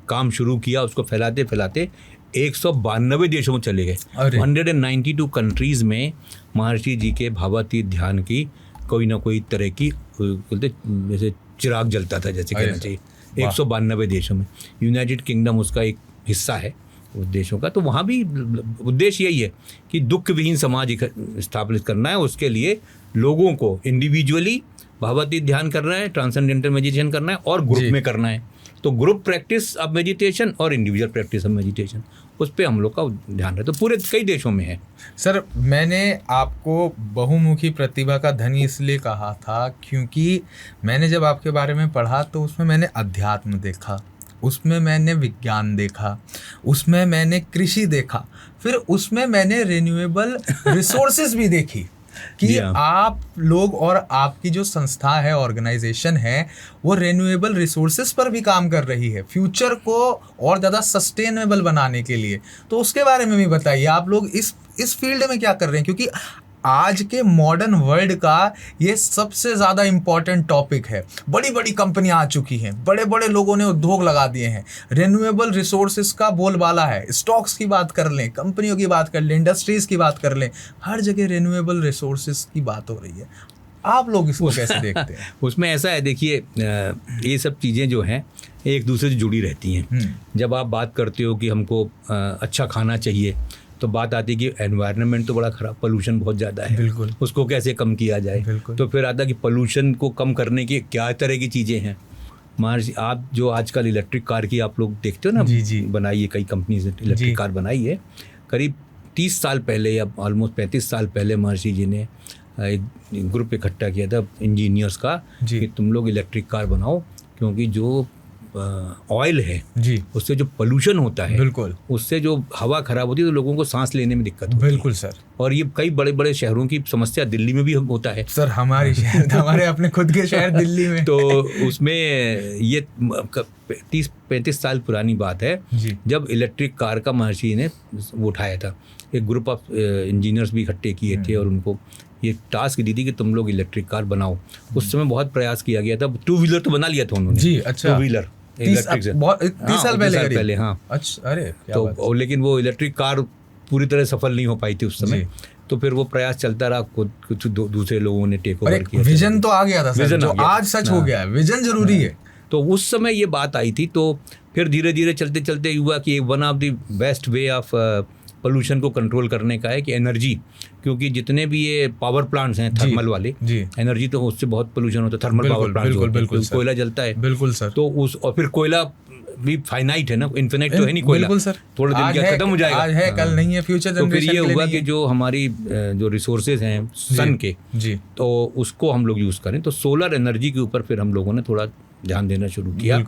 काम शुरू किया, उसको फैलाते फैलाते 192 देशों में चले गए। 192 कंट्रीज़ में महर्षि जी के भावातीत ध्यान की कोई ना कोई तरह की बोलते जैसे चिराग जलता था, जैसे कहना चाहिए। 192 देशों में, यूनाइटेड किंगडम उसका एक हिस्सा है उस देशों का। तो वहाँ भी उद्देश्य यही है कि दुख विहीन समाज स्थापित करना है। उसके लिए लोगों को इंडिविजुअली भावातीत ध्यान करना है, ट्रांसेंडेंटल मेडिटेशन करना है और ग्रुप में करना है। तो ग्रुप प्रैक्टिस ऑफ मेडिटेशन और इंडिविजुअल प्रैक्टिस ऑफ मेडिटेशन, उस पर हम लोग का ध्यान है। तो पूरे कई देशों में है। सर मैंने आपको बहुमुखी प्रतिभा का धनी इसलिए कहा था क्योंकि मैंने जब आपके बारे में पढ़ा तो उसमें मैंने अध्यात्म देखा, उसमें मैंने विज्ञान देखा, उसमें मैंने कृषि देखा, फिर उसमें मैंने रिन्यूएबल रिसोर्सेज भी देखी कि आप लोग और आपकी जो संस्था है, ऑर्गेनाइजेशन है, वो रिन्यूएबल रिसोर्सेज पर भी काम कर रही है फ्यूचर को और ज़्यादा सस्टेनेबल बनाने के लिए। तो उसके बारे में भी बताइए, आप लोग इस फील्ड में क्या कर रहे हैं? क्योंकि आज के मॉडर्न वर्ल्ड का ये सबसे ज़्यादा इम्पॉर्टेंट टॉपिक है। बड़ी बड़ी कंपनियां आ चुकी हैं, बड़े बड़े लोगों ने उद्योग लगा दिए हैं, रिन्यूएबल रिसोर्सेज का बोलबाला है। स्टॉक्स की बात कर लें, कंपनियों की बात कर लें, इंडस्ट्रीज़ की बात कर लें, हर जगह रिन्यूएबल रिसोर्सेज की बात हो रही है। आप लोग इसको कैसे देखते हैं? उसमें ऐसा है, देखिए ये सब चीज़ें जो हैं एक दूसरे से जुड़ी रहती हैं। जब आप बात करते हो कि हमको अच्छा खाना चाहिए, तो बात आती है कि एनवायरनमेंट तो बड़ा ख़राब, पोल्यूशन बहुत ज़्यादा है, बिल्कुल, उसको कैसे कम किया जाए। तो फिर आता है कि पोल्यूशन को कम करने की क्या तरह की चीज़ें हैं। महर्षि, आप जो आजकल इलेक्ट्रिक कार की आप लोग देखते हो ना, जी। बनाई है कई कंपनी से इलेक्ट्रिक कार बनाई है। करीब 30 साल पहले या ऑलमोस्ट 35 साल पहले महर्षि जी ने एक ग्रुप इकट्ठा किया था इंजीनियर्स का कि तुम लोग इलेक्ट्रिक कार बनाओ, क्योंकि जो ऑयल है जी, उससे जो पोल्यूशन होता है, बिल्कुल, उससे जो हवा खराब होती है तो लोगों को सांस लेने में दिक्कत होती है। बिल्कुल सर। और ये कई बड़े बड़े शहरों की समस्या, दिल्ली में भी होता है सर। हमारे अपने खुद के शहर दिल्ली में तो उसमें ये 30-35 साल पुरानी बात है जी, जब इलेक्ट्रिक कार का महर्षि ने वो उठाया था। एक ग्रुप ऑफ इंजीनियर्स भी इकट्ठे किए थे और उनको ये टास्क दी थी कि तुम लोग इलेक्ट्रिक कार बनाओ। उस समय बहुत प्रयास किया गया था। 2 व्हीलर तो बना लिया था उन्होंने जी। अच्छा, 2 व्हीलर 30 साल पहले हाँ। अच्छा, अरे क्या तो बात। लेकिन वो इलेक्ट्रिक कार पूरी तरह सफल नहीं हो पाई थी उस समय। तो फिर वो प्रयास चलता रहा, कुछ दूसरे लोगों ने टेक ओवर किया। विजन तो आ गया था सर, जो आज सच हो गया है। विजन जरूरी है। तो उस समय ये बात आई थी। तो फिर धीरे धीरे चलते चलते हुआ कि one of the best way of pollution को कंट्रोल करने का है कि एनर्जी, क्योंकि जितने भी ये पावर प्लांट्स हैं थर्मल वाले, एनर्जी तो उससे बहुत पोल्यूशन होता है। थर्मल पावर प्लांट, कोयला जलता है। बिल्कुल सर। तो और फिर कोयला भी फाइनाइट है ना, इन्फिनिट तो है नहीं कोयला। बिल्कुल सर। थोड़े दिन के खत्म हो जाएगा, आज है कल नहीं है, फ्यूचर तो फिर ये हुआ कि जो हमारी जो रिसोर्सेज हैं सन के जी, तो उसको हम लोग यूज़ करें। तो सोलर एनर्जी के ऊपर फिर हम लोगों ने थोड़ा ध्यान देना शुरू किया।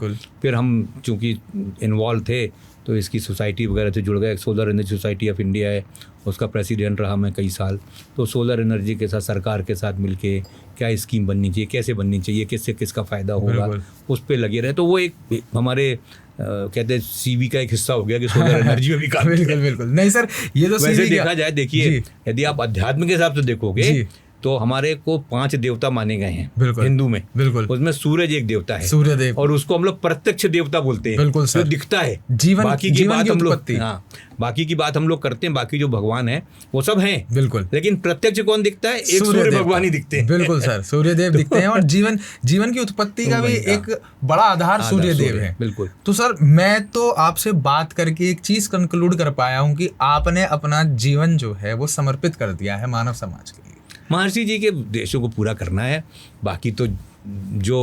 फिर हम चूँकि इन्वॉल्व थे तो इसकी सोसाइटी वगैरह से जुड़ गए। Solar energy society of India है, उसका प्रेसिडेंट रहा मैं कई साल। तो सोलर एनर्जी के साथ सरकार के साथ मिलके क्या स्कीम बननी चाहिए, कैसे बननी चाहिए, किससे किसका फ़ायदा होगा, उस पर लगे रहे। तो वो एक हमारे कहते हैं सीवी का एक हिस्सा हो गया कि सोलर एनर्जी में भी काम। बिल्कुल नहीं सर, ये तो वैसे देखा जाए, देखिए यदि आप अध्यात्म के हिसाब से देखोगे तो हमारे को 5 देवता माने गए हैं हिंदू में। बिल्कुल, उसमें सूरज एक देवता है, सूर्यदेव, और उसको हम लोग प्रत्यक्ष देवता बोलते हैं। बिल्कुल सर, तो दिखता है जीवन, बाकी की बात हम लोग, हाँ, बाकी की बात हम लोग करते हैं। बाकी जो भगवान है वो सब हैं, बिल्कुल, लेकिन प्रत्यक्ष कौन दिखता है? एक सूर्य भगवान ही दिखते हैं। बिल्कुल सर, सूर्यदेव दिखते हैं। और जीवन की उत्पत्ति का भी एक बड़ा आधार सूर्यदेव है। बिल्कुल। तो सर, मैं तो आपसे बात करके एक चीज कंक्लूड कर पाया हूँ कि आपने अपना जीवन जो है वो समर्पित कर दिया है मानव समाज के लिए। महर्षि जी के उद्देश्यों को पूरा करना है, बाकी तो जो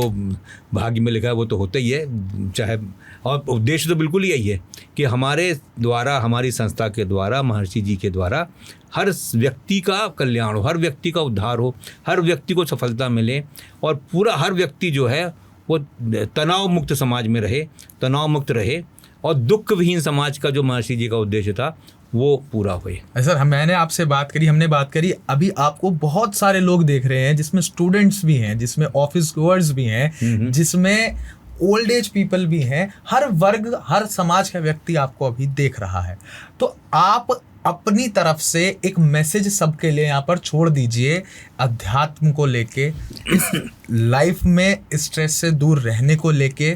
भाग्य में लिखा है वो तो होता ही है। चाहे, और उद्देश्य तो बिल्कुल यही है कि हमारे द्वारा, हमारी संस्था के द्वारा, महर्षि जी के द्वारा हर व्यक्ति का कल्याण हो, हर व्यक्ति का उद्धार हो, हर व्यक्ति को सफलता मिले, और पूरा हर व्यक्ति जो है वो तनाव मुक्त समाज में रहे, तनाव मुक्त रहे, और दुख विहीन समाज का जो महर्षि जी का उद्देश्य था वो पूरा हुए। सर, मैंने आपसे बात करी, हमने बात करी, अभी आपको बहुत सारे लोग देख रहे हैं, जिसमें स्टूडेंट्स भी हैं, जिसमें ऑफिस गोअर्स भी हैं, जिसमें ओल्ड एज पीपल भी हैं। हर वर्ग, हर समाज का व्यक्ति आपको अभी देख रहा है। तो आप अपनी तरफ से एक मैसेज सबके लिए यहाँ पर छोड़ दीजिए, अध्यात्म को लेके, इस लाइफ में स्ट्रेस से दूर रहने को लेके,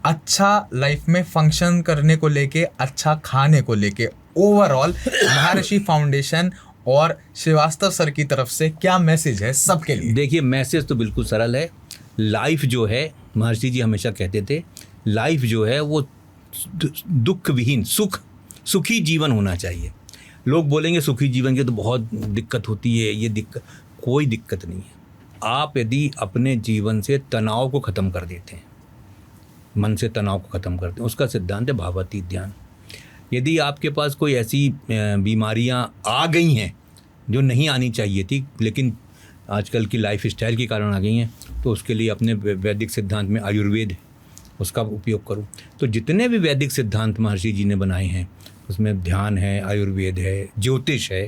अच्छा लाइफ में फंक्शन करने को लेके, अच्छा खाने को लेके, ओवरऑल महर्षि फाउंडेशन और श्रीवास्तव सर की तरफ से क्या मैसेज है सबके लिए? देखिए, मैसेज तो बिल्कुल सरल है। लाइफ जो है, महर्षि जी हमेशा कहते थे, लाइफ जो है वो दुख विहीन, सुखी जीवन होना चाहिए। लोग बोलेंगे सुखी जीवन की तो बहुत दिक्कत होती है, ये दिक्कत, कोई दिक्कत नहीं है। आप यदि अपने जीवन से तनाव को ख़त्म कर देते हैं, मन से तनाव को ख़त्म करते हैं, उसका सिद्धांत है भावातीत ध्यान। यदि आपके पास कोई ऐसी बीमारियां आ गई हैं जो नहीं आनी चाहिए थी, लेकिन आजकल की लाइफ स्टाइल के कारण आ गई हैं, तो उसके लिए अपने वैदिक सिद्धांत में आयुर्वेद है, उसका उपयोग करो। तो जितने भी वैदिक सिद्धांत महर्षि जी ने बनाए हैं उसमें ध्यान है, आयुर्वेद है, ज्योतिष है,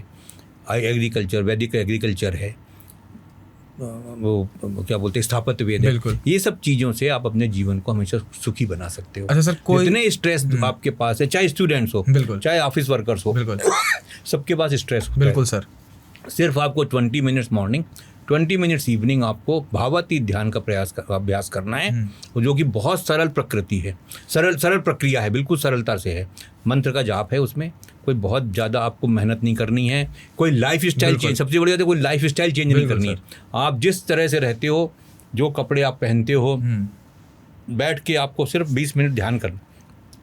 एग्रीकल्चर, वैदिक एग्रीकल्चर है, वो क्या बोलते हैं, स्थापत्य वेद है। ये सब चीज़ों से आप अपने जीवन को हमेशा सुखी बना सकते हो। अच्छा सर, कोई जितने स्ट्रेस आपके पास है, चाहे स्टूडेंट्स हो, चाहे ऑफिस वर्कर्स हो, सबके पास स्ट्रेस होता है। बिल्कुल सर। सिर्फ आपको 20 मिनट्स मॉर्निंग, 20 मिनट्स इवनिंग आपको भावातीत ध्यान का अभ्यास करना है, जो कि बहुत सरल प्रकृति है, सरल प्रक्रिया है, बिल्कुल सरलता से है। मंत्र का जाप है उसमें, कोई बहुत ज़्यादा आपको मेहनत नहीं करनी है, कोई लाइफ स्टाइल चेंज, सबसे बड़ी बात है कोई लाइफ स्टाइल चेंज नहीं करनी है। आप जिस तरह से रहते हो, जो कपड़े आप पहनते हो, बैठ के आपको सिर्फ 20 मिनट ध्यान करना।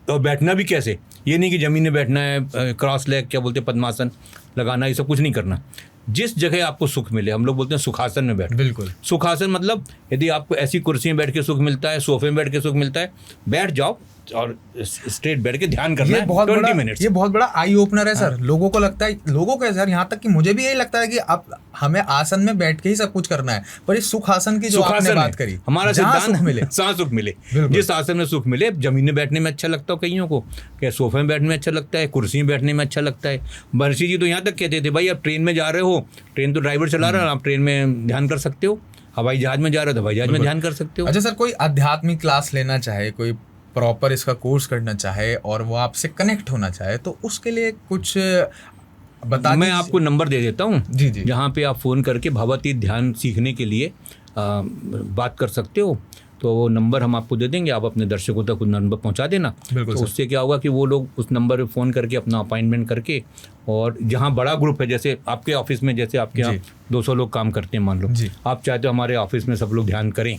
और बैठना भी कैसे, ये नहीं कि ज़मीन में बैठना है, क्रॉस लेग क्या बोलते हैं, पद्मासन लगाना, ये सब कुछ नहीं करना। जिस जगह आपको सुख मिले, हम लोग बोलते हैं सुखासन में बैठ। बिल्कुल। सुखासन मतलब यदि आपको ऐसी कुर्सी में बैठ के सुख मिलता है, सोफे में बैठ के सुख मिलता है, बैठ जाओ और स्ट्रेट बैठ के ध्यान करना है 20 मिनट। ये बहुत बड़ा आई ओपनर है सर। लोगों को लगता है, लोगों को सर, यहाँ तक कि मुझे भी यही लगता है कि अब हमें आसन में बैठ के ही सब कुछ करना है, पर इस सुखासन की जो आपने बात करी, हमारा सिद्धांत सुख मिले, सुख मिले, जिस आसन में सुख मिले। जमीन में बैठने में अच्छा लगता है कईयों को, क्या सोफे में बैठने में अच्छा लगता है, कुर्सी में बैठने में अच्छा लगता है। महर्षि जी तो यहाँ तक कहते थे, भाई आप ट्रेन में जा रहे हो, ट्रेन तो ड्राइवर चला रहा है, आप ट्रेन में ध्यान कर सकते हो, हवाई जहाज में जा रहे हो तो हवाई जहाज में ध्यान कर सकते हो। अच्छा सर, कोई आध्यात्मिक क्लास लेना चाहे, कोई प्रॉपर इसका कोर्स करना चाहे और वो आपसे कनेक्ट होना चाहे, तो उसके लिए कुछ बता। मैं आपको नंबर दे देता हूँ जी जी, जहाँ पे आप फ़ोन करके भावातीत ध्यान सीखने के लिए बात कर सकते हो। तो वो नंबर हम आपको दे देंगे, आप अपने दर्शकों तक नंबर पहुँचा देना। बिल्कुल। तो उससे क्या होगा कि वो लोग उस नंबर पे फ़ोन करके अपना अपॉइंटमेंट करके, और जहाँ बड़ा ग्रुप है, जैसे आपके ऑफिस में, जैसे आपके यहाँ 200 लोग काम करते हैं मान लो, आप चाहते हो हमारे ऑफिस में सब लोग ध्यान करें,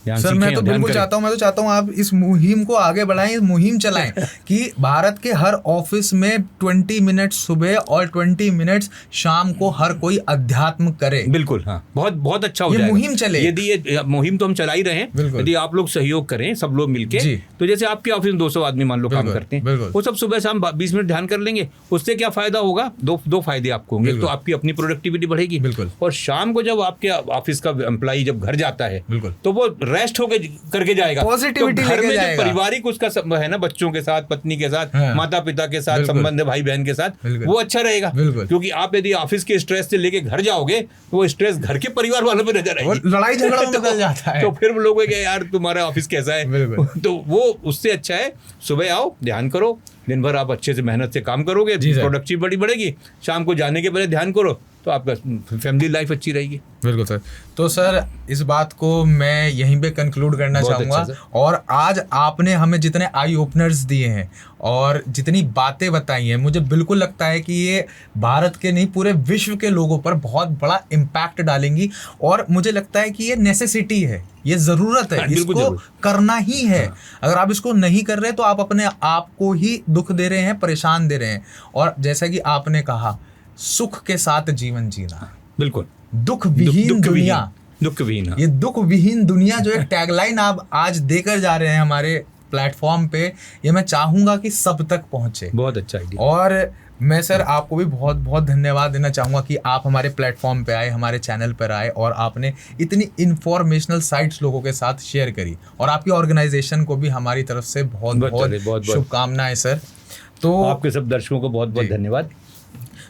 सर मैं तो बिल्कुल चाहता हूँ, मैं तो चाहता हूँ आप इस मुहिम को आगे बढ़ाएं, इस मुहिम चलाएं कि भारत के हर ऑफिस में 20 मिनट सुबह और 20 मिनट शाम को हर कोई अध्यात्म करे। बिल्कुल, हाँ, बहुत बहुत अच्छा हो जाएगा। ये मुहिम चले, यदि ये मुहिम तो हम चला ही रहे हैं, यदि आप लोग सहयोग करें, सब लोग मिलके, तो जैसे आपके ऑफिस में 200 आदमी मान लो काम करते हैं, वो सब सुबह शाम 20 मिनट ध्यान कर लेंगे। उससे क्या फायदा होगा, दो फायदे आपको होंगे। तो आपकी अपनी प्रोडक्टिविटी बढ़ेगी, और शाम को जब आपके ऑफिस का एम्प्लॉई जब घर जाता है, तो वो रेस्ट होके करके जाएगा, पॉजिटिविटी तो घर में जो पारिवारिक उसका है ना, बच्चों के साथ, पत्नी के साथ, माता पिता के साथ संबंध है, भाई बहन के साथ, वो अच्छा रहेगा। क्योंकि आप यदि ऑफिस के स्ट्रेस से लेके घर जाओगे, तो वो स्ट्रेस घर के परिवार वालों पे नजर आएगी, लड़ाई झगड़ा में बदल जाता है। तो फिर लोग कहेंगे यार तुम्हारा ऑफिस कैसा है। तो वो उससे अच्छा है सुबह आओ, ध्यान करो, दिन भर आप अच्छे से मेहनत से काम करोगे, प्रोडक्टिविटी बढ़ेगी, शाम को जाने के पहले ध्यान करो, तो आपका फैमिली लाइफ अच्छी रहेगी। बिल्कुल सर। तो सर इस बात को मैं यहीं पे कंक्लूड करना चाहूँगा। अच्छा, और आज आपने हमें जितने आई ओपनर्स दिए हैं और जितनी बातें बताई हैं, मुझे बिल्कुल लगता है कि ये भारत के नहीं पूरे विश्व के लोगों पर बहुत बड़ा इम्पैक्ट डालेंगी। और मुझे लगता है कि ये नेसेसिटी है, ये ज़रूरत है, इसको करना ही है। अगर आप इसको नहीं कर रहे तो आप अपने आप को ही दुख दे रहे हैं, परेशान दे रहे हैं। और जैसा कि आपने कहा, सुख के साथ जीवन जीना, बिल्कुल, दुख विहीन दुनिया, दुख विहीन, ये दुख विहीन दुनिया जो एक टैगलाइन आप आज देकर जा रहे हैं हमारे प्लेटफॉर्म पे, ये मैं चाहूंगा कि सब तक पहुंचे। बहुत अच्छा आइडिया। और मैं सर आपको भी बहुत बहुत धन्यवाद देना चाहूँगा कि आप हमारे प्लेटफॉर्म पे आए, हमारे चैनल पर आए और आपने इतनी इन्फॉर्मेशनल साइट्स लोगों के साथ शेयर करी। और आपकी ऑर्गेनाइजेशन को भी हमारी तरफ से बहुत बहुत शुभकामनाएं सर। तो आपके सब दर्शकों को बहुत बहुत धन्यवाद।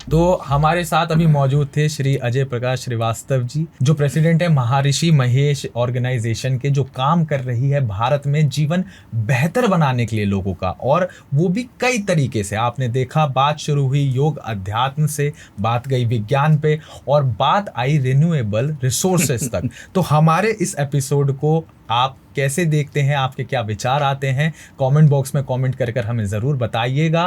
तो हमारे साथ अभी मौजूद थे श्री अजय प्रकाश श्रीवास्तव जी, जो प्रेसिडेंट है महर्षि महेश ऑर्गेनाइजेशन के, जो काम कर रही है भारत में जीवन बेहतर बनाने के लिए लोगों का। और वो भी कई तरीके से, आपने देखा बात शुरू हुई योग अध्यात्म से, बात गई विज्ञान पे, और बात आई रिन्यूएबल रिसोर्सेज तक। तो हमारे इस एपिसोड को आप कैसे देखते हैं, आपके क्या विचार आते हैं, कमेंट बॉक्स में कमेंट कर हमें ज़रूर बताइएगा।